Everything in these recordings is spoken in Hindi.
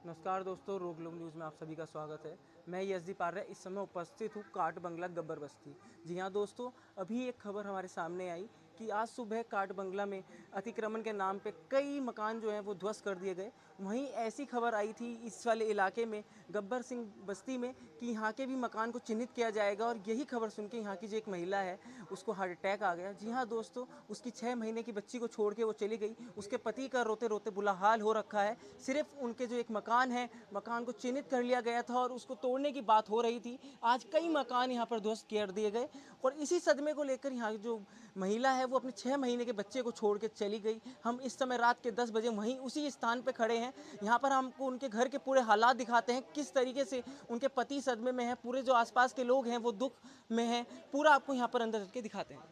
नमस्कार दोस्तों, रोग लोग न्यूज़ में आप सभी का स्वागत है। मैं यशदीप आर्य इस समय उपस्थित हूँ काट बंगला गब्बर बस्ती। जी हाँ दोस्तों, अभी एक खबर हमारे सामने आई कि आज सुबह काट बंगला में अतिक्रमण के नाम पे कई मकान जो हैं वो ध्वस्त कर दिए गए। वहीं ऐसी खबर आई थी इस वाले इलाके में गब्बर सिंह बस्ती में कि यहाँ के भी मकान को चिन्हित किया जाएगा, और यही खबर सुन के यहाँ की जो एक महिला है उसको हार्ट अटैक आ गया। जी हाँ दोस्तों, उसकी 6 महीने की बच्ची को छोड़ के वो चली गई। उसके पति का रोते रोते बुरा हाल हो रखा है। सिर्फ उनके जो एक मकान है, मकान को चिन्हित कर लिया गया था और उसको तोड़ने की बात हो रही थी। आज कई मकान यहाँ पर ध्वस्त कर दिए गए, और इसी सदमे को लेकर यहाँ की जो महिला है वो अपने 6 महीने के बच्चे को छोड़ के चली गई। हम इस समय रात के 10 बजे वहीं उसी स्थान पर खड़े हैं। यहाँ पर हमको उनके घर के पूरे हालात दिखाते हैं, किस तरीके से उनके पति सदमे में है, पूरे जो आसपास के लोग हैं वो दुख में हैं। पूरा आपको यहाँ पर अंदर के दिखाते हैं।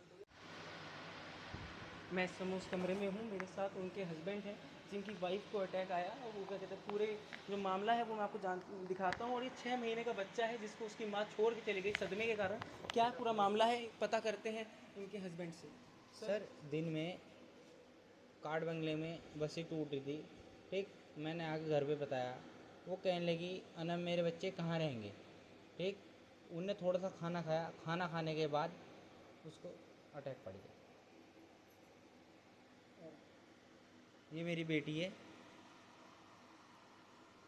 मैं इस समय उस कमरे में हूँ, मेरे साथ उनके हस्बैंड हैं जिनकी वाइफ को अटैक आया, और वो क्या कहते हैं पूरे जो मामला है वो मैं आपको दिखाता हूँ। और ये 6 महीने का बच्चा है जिसको उसकी माँ छोड़ के चली गई सदमे के कारण। क्या पूरा मामला है पता करते हैं इनके हस्बैंड से। सर, दिन में काट बंगले में बसी टूट रही थी। ठीक, मैंने आके घर पे बताया। वो कहने लगी अनम मेरे बच्चे कहाँ रहेंगे। ठीक, उनने थोड़ा सा खाना खाया, खाना खाने के बाद उसको अटैक पड़ गया। ये मेरी बेटी है।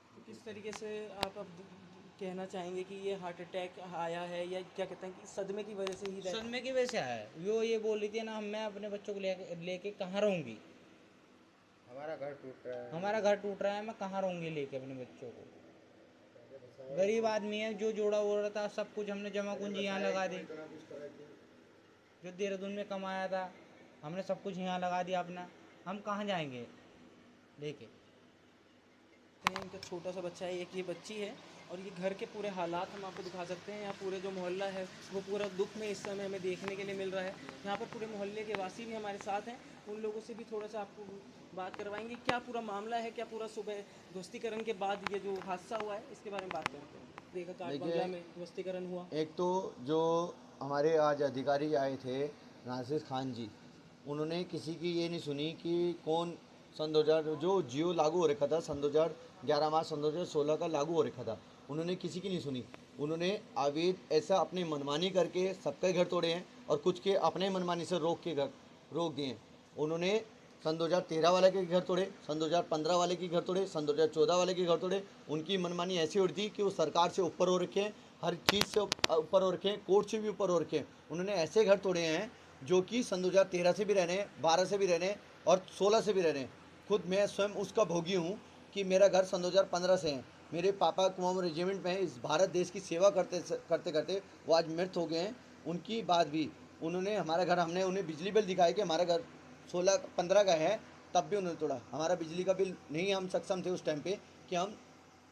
तो किस तरीके से आप अब कहना चाहेंगे कि ये हार्ट अटैक आया है, या क्या कहते हैं कि सदमे की वजह से ही सदमे की वजह से आया है। वो ये बोल रही थी ना, मैं अपने बच्चों को लेके कहाँ रहूँगी, हमारा घर टूट रहा है। हमारा घर टूट रहा है, मैं कहाँ रहूँगी लेके अपने बच्चों को। गरीब आदमी है, जो जोड़ा वोड़ा था सब कुछ हमने जमा पूंजी यहाँ लगा दी। जो देहरादून में कमाया था हमने सब कुछ यहाँ लगा दिया अपना। हम कहाँ जाएंगे लेके। इनका छोटा सा बच्चा है, एक ये बच्ची है, और ये घर के पूरे हालात हम आपको दिखा सकते हैं। यहाँ पूरे जो मोहल्ला है वो पूरा दुख में इस समय हमें देखने के लिए मिल रहा है। यहाँ पर पूरे मोहल्ले के वासी भी हमारे साथ हैं, उन लोगों से भी थोड़ा सा आपको बात करवाएंगे क्या पूरा मामला है, क्या पूरा सुबह ध्वस्तीकरण के बाद ये जो हादसा हुआ है इसके बारे में बात करते हैं। देखा काट बंगला में ध्वस्तीकरण हुआ। एक तो जो हमारे आज अधिकारी आए थे नासिर खान जी, उन्होंने किसी की ये नहीं सुनी कि कौन सन 2000 जो जियो लागू हो रखा था, सन 2011 मार्च सन 2016 का लागू हो रखा था, उन्होंने किसी की नहीं सुनी। उन्होंने आवेद ऐसा अपनी मनमानी करके सबके घर तोड़े हैं, और कुछ के अपने मनमानी से रोक दिए हैं। उन्होंने सन 2013 वाले के घर तोड़े, सन 2015 वाले के घर तोड़े, सन 2014 वाले के घर तोड़े। उनकी मनमानी ऐसी हो रही थी कि वो सरकार से ऊपर हो रखे हैं, हर चीज़ से ऊपर हो रखे हैं, कोर्ट से भी ऊपर हो रखे हैं। उन्होंने ऐसे घर तोड़े हैं जो कि सन 2013 से भी रहने हैं, 12 से भी रहने हैं, और 16 से भी रहने हैं। खुद मैं स्वयं उसका भोगी हूँ कि मेरा घर सन 2015 से है। मेरे पापा कुमाऊं रेजिमेंट में इस भारत देश की सेवा करते करते करते वो आज मृत हो गए हैं। उनकी बात भी उन्होंने हमारा घर, हमने उन्हें बिजली बिल दिखाया कि हमारा घर 16-15 का है, तब भी उन्होंने तोड़ा। हमारा बिजली का बिल नहीं, हम सक्षम थे उस टाइम पे कि हम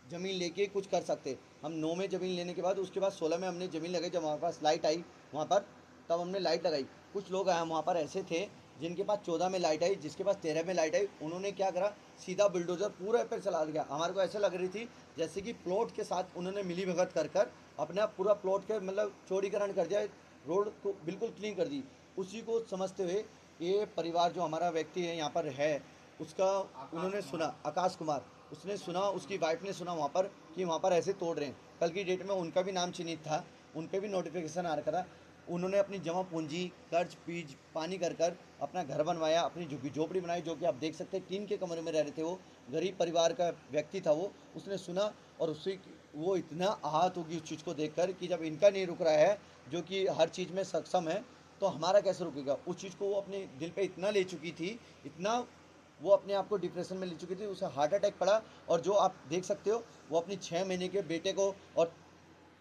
ज़मीन लेके कुछ कर सकते। हम 9 में ज़मीन लेने के बाद उसके बाद 16 में हमने ज़मीन लगाई। जब हमारे पास लाइट आई वहाँ पर, तब हमने लाइट लगाई। कुछ लोग आए वहाँ पर ऐसे थे जिनके पास 14 में लाइट आई, जिसके पास 13 में लाइट आई, उन्होंने क्या करा, सीधा बुलडोज़र पूरे पर चला दिया। हमारे को ऐसा लग रही थी जैसे कि प्लॉट के साथ उन्होंने मिली भगत कर अपना पूरा प्लॉट के मतलब चौड़ीकरण कर दिया, रोड को बिल्कुल क्लीन कर दी। उसी को समझते हुए ये परिवार जो हमारा व्यक्ति है यहाँ पर है, उसका उन्होंने सुना, आकाश कुमार, उसने सुना, उसकी वाइफ ने सुना वहाँ पर कि वहाँ पर ऐसे तोड़ रहे हैं। कल की डेट में उनका भी नाम चिन्हित था, उन पर भी नोटिफिकेशन आ रखा था। उन्होंने अपनी जमा पूंजी कर्ज पीज पानी कर अपना घर बनवाया, अपनी झुग्गी झोपड़ी बनाई, जो कि आप देख सकते हैं टीन के कमरे में रह रहे थे। वो गरीब परिवार का व्यक्ति था। वो उसने सुना, और उससे वो इतना आहत होगी उस चीज़ को देखकर कि जब इनका नहीं रुक रहा है, जो कि हर चीज़ में सक्षम है, तो हमारा कैसे रुकेगा। उस चीज़ को वो अपने दिल पे इतना ले चुकी थी, इतना वो अपने आप को डिप्रेशन में ले चुकी थी, उसे हार्ट अटैक पड़ा। और जो आप देख सकते हो, वो अपनी 6 महीने के बेटे को और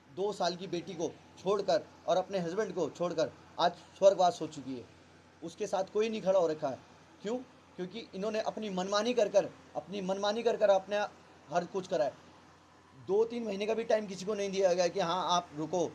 2 साल की बेटी को छोड़कर और अपने हस्बैंड को छोड़कर आज स्वर्गवास हो चुकी है। उसके साथ कोई नहीं खड़ा हो रखा है। क्यों? क्योंकि इन्होंने अपनी मनमानी कर अपने हर कुछ करा है। 2-3 महीने का भी टाइम किसी को नहीं दिया गया कि हाँ आप रुको।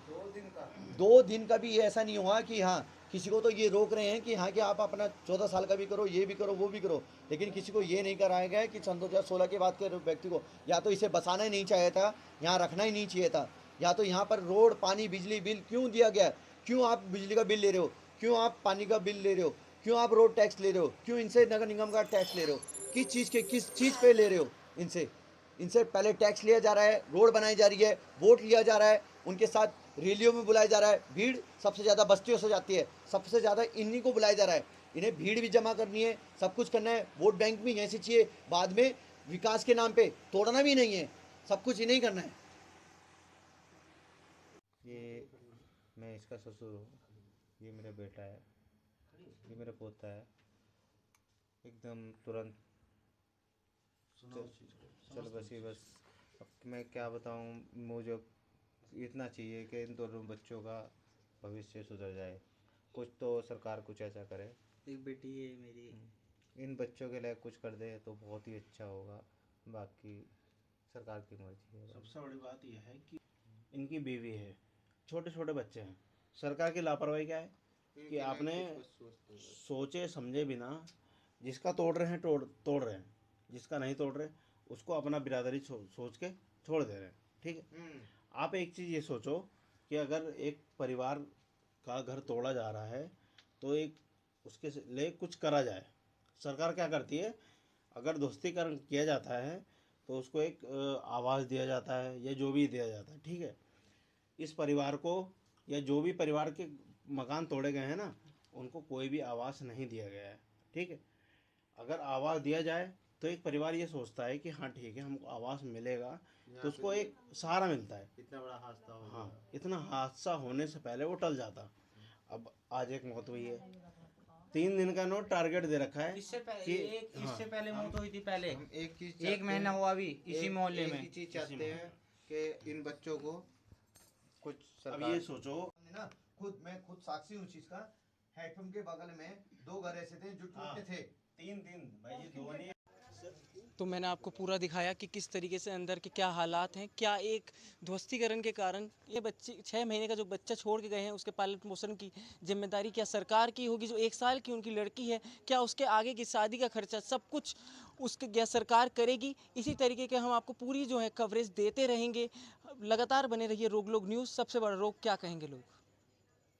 2 दिन का भी ये ऐसा नहीं हुआ कि हाँ, किसी को तो ये रोक रहे हैं कि हाँ कि आप अपना 14 साल का भी करो, ये भी करो, वो भी करो, लेकिन किसी को ये नहीं कराया गया है कि सन 2016 के बाद के व्यक्ति को या तो इसे बसाना ही नहीं चाहिए था, यहाँ रखना ही नहीं चाहिए था, या तो यहाँ पर रोड पानी बिजली बिल क्यों दिया गया। क्यों आप बिजली का बिल ले रहे हो, क्यों आप पानी का बिल ले रहे हो, क्यों आप रोड टैक्स ले रहे हो, क्यों इनसे नगर निगम का टैक्स ले रहे हो, किस चीज़ पे ले रहे हो इनसे। इनसे पहले टैक्स लिया जा रहा है, रोड बनाई जा रही है, वोट लिया जा रहा है, उनके साथ रैलियों में बुलाया जा रहा है। भीड़ सबसे ज़्यादा बस्तियों से जाती है, सबसे ज़्यादा इन्हीं को बुलाया जा रहा है। इन्हें भीड़ भी जमा करनी है, सब कुछ करना है, वोट बैंक भी यहीं से चाहिए। बाद में विकास के नाम पे तोड़ना भी नहीं है, सब कुछ इन्हें ही करना है। ये मैं इसका ससुर हूँ, ये मेरा बेटा है, ये मेरा पोता है। एकदम तुरंत चल बस अब मैं क्या बताऊँ, मुझे इतना चाहिए कि इन दोनों बच्चों का भविष्य सुधर जाए। कुछ तो सरकार कुछ ऐसा करे, एक बेटी है मेरी। इन बच्चों के लिए कुछ कर दे तो बहुत ही अच्छा होगा। बाकी सरकार की मर्जी है। सबसे बड़ी बात यह है कि इनकी बीवी है, छोटे छोटे बच्चे हैं। सरकार की लापरवाही क्या है कि आपने सोचे समझे बिना जिसका तोड़ रहे हैं तोड़ रहे हैं, जिसका नहीं तोड़ रहे उसको अपना बिरादरी सोच के छोड़ दे रहे हैं। ठीक है, आप एक चीज़ ये सोचो कि अगर एक परिवार का घर तोड़ा जा रहा है तो एक उसके लिए कुछ करा जाए। सरकार क्या करती है, अगर दोस्तीकरण किया जाता है तो उसको एक आवाज़ दिया जाता है या जो भी दिया जाता है। ठीक है, इस परिवार को या जो भी परिवार के मकान तोड़े गए हैं ना, उनको कोई भी आवास नहीं दिया गया है। ठीक है, अगर आवास दिया जाए तो एक परिवार ये सोचता है कि हाँ ठीक है, हमको आवास मिलेगा, तो उसको एक सहारा मिलता है। इतना बड़ा हादसा हो हाँ, इतना हादसा होने से पहले वो टल जाता। अब आज एक मौत हुई है, 3 दिन का नोट टारगेट दे रखा है इससे पहले कि इससे पहले मौत हुई थी पहले। एक चीज एक महीना हुआ अभी इसी मोहल्ले में। एक ही चीज चाहते हैं कि इन बच्चों को कुछ अब सरकार ये सोचो, ना मैं खुद साक्षी हूँ चीज का। हेडपम्प के बगल में 2 घर ऐसे थे जो टूटे थे। 3 दिन भाई, ये 2 नहीं। तो मैंने आपको पूरा दिखाया कि किस तरीके से अंदर के क्या हालात हैं, क्या एक ध्वस्तीकरण के कारण ये बच्चे 6 महीने का जो बच्चा छोड़ के गए हैं उसके पालन पोषण की जिम्मेदारी क्या सरकार की होगी। जो 1 साल की उनकी लड़की है, क्या उसके आगे की शादी का खर्चा सब कुछ उसके क्या सरकार करेगी। इसी तरीके के हम आपको पूरी जो है कवरेज देते रहेंगे। लगातार बने रहिए रोग लोग न्यूज़। सबसे बड़ा रोग क्या कहेंगे लोग।